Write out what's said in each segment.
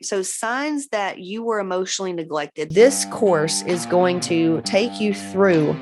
So signs that you were emotionally neglected. This course is going to take you through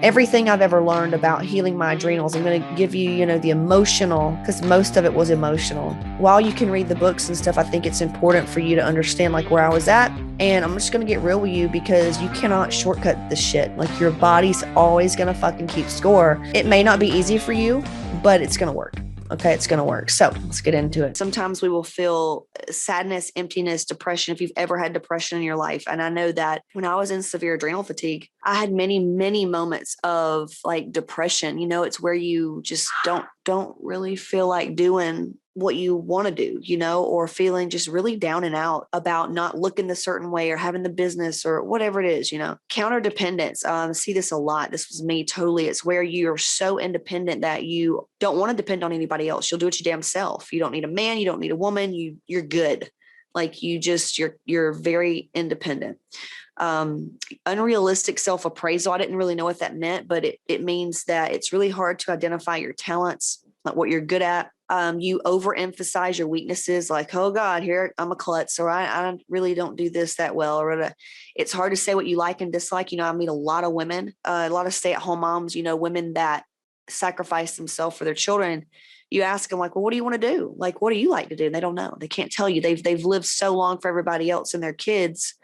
everything I've ever learned about healing my adrenals. I'm going to give you, the emotional, because most of it was emotional. While you can read the books and stuff, I think it's important for you to understand like where I was at. And I'm just going to get real with you because you cannot shortcut this shit. Like your body's always going to fucking keep score. It may not be easy for you, but it's going to work. Okay, it's going to work. So let's get into it. Sometimes we will feel sadness, emptiness, depression, if you've ever had depression in your life. And I know that when I was in severe adrenal fatigue, I had many, many moments of like depression. It's where you just don't really feel like doing what you want to do, or feeling just really down and out about not looking the certain way or having the business or whatever it is, counter dependence. I see this a lot. This was me totally. It's where you're so independent that you don't want to depend on anybody else. You'll do it your damn self. You don't need a man. You don't need a woman. You're good. Like you're very independent. Unrealistic self-appraisal. I didn't really know what that meant, but it means that it's really hard to identify your talents, like what you're good at. You overemphasize your weaknesses, like, oh God, here I'm a klutz, or I really don't do this that well, or it's hard to say what you like and dislike. I meet a lot of women, a lot of stay-at-home moms, women that sacrifice themselves for their children. You ask them like, well, what do you want to do? Like, what do you like to do? And they don't know. They can't tell you. They've lived so long for everybody else and their kids.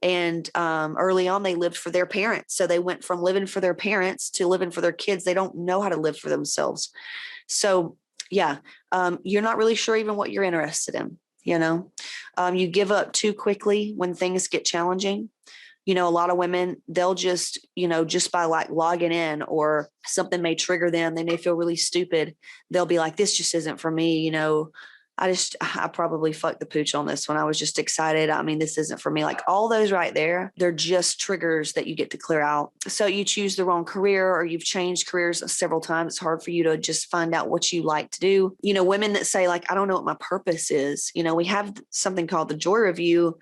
And early on, they lived for their parents. So they went from living for their parents to living for their kids. They don't know how to live for themselves. So yeah, you're not really sure even what you're interested in. You give up too quickly when things get challenging. A lot of women, they'll just by like logging in or something may trigger them. They may feel really stupid. They'll be like, this just isn't for me. I probably fucked the pooch on this one. I was just excited. I mean, this isn't for me. Like all those right there, they're just triggers that you get to clear out. So you choose the wrong career or you've changed careers several times. It's hard for you to just find out what you like to do. Women that say like, I don't know what my purpose is. We have something called the Joy Review,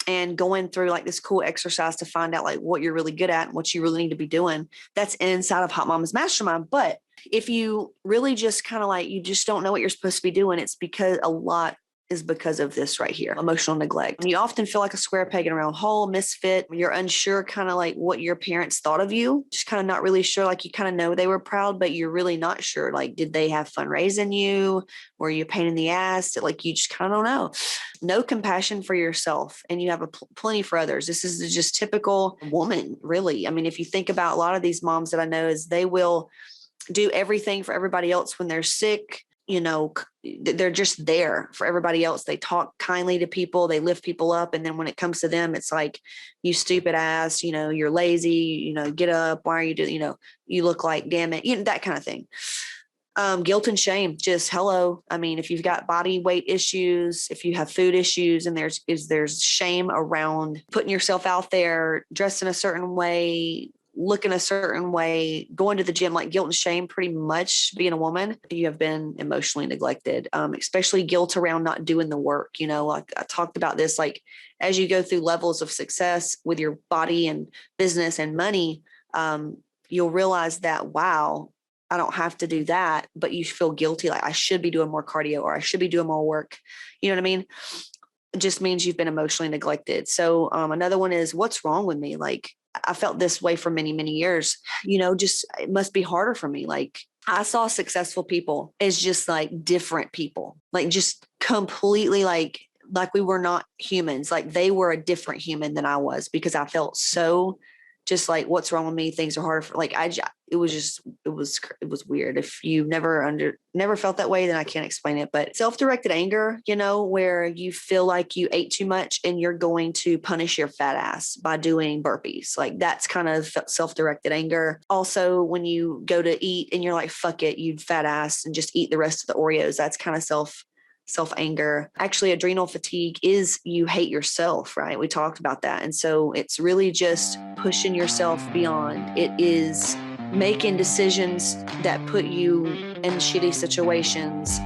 and going through like this cool exercise to find out like what you're really good at and what you really need to be doing. That's inside of Hot Mama's Mastermind. But if you really just kind of like, you just don't know what you're supposed to be doing, it's because a lot is because of this right here, emotional neglect. You often feel like a square peg in a round hole, misfit. You're unsure kind of like what your parents thought of you, just kind of not really sure. Like you kind of know they were proud, but you're really not sure. Like, did they have fun raising you? Were you a pain in the ass? Like you just kind of don't know. No compassion for yourself, and you have plenty for others. This is just typical woman, really. I mean, if you think about a lot of these moms that I know, is they will do everything for everybody else when they're sick. They're just there for everybody else. They talk kindly to people, they lift people up. And then when it comes to them, it's like, you stupid ass, you're lazy, get up. Why are you doing, you look like, damn it, that kind of thing. Guilt and shame, just hello. I mean, if you've got body weight issues, if you have food issues, and there's shame around putting yourself out there, dressed in a certain way, looking a certain way, going to the gym, like guilt and shame, pretty much being a woman, you have been emotionally neglected, especially guilt around not doing the work. Like I talked about this, like as you go through levels of success with your body and business and money, you'll realize that, wow, I don't have to do that, but you feel guilty. Like I should be doing more cardio or I should be doing more work. You know what I mean? It just means you've been emotionally neglected. So another one is, what's wrong with me? Like, I felt this way for many, many years, just, it must be harder for me. Like I saw successful people as just like different people, like just completely like we were not humans. Like they were a different human than I was, because I felt so just like, what's wrong with me? Things are harder for like, it was weird. If you never felt that way, then I can't explain it. But self-directed anger, where you feel like you ate too much and you're going to punish your fat ass by doing burpees. Like that's kind of self-directed anger. Also, when you go to eat and you're like, fuck it, you fat ass, and just eat the rest of the Oreos. That's kind of self-anger. Actually, adrenal fatigue is you hate yourself, right? We talked about that. And so it's really just pushing yourself beyond. It is making decisions that put you in shitty situations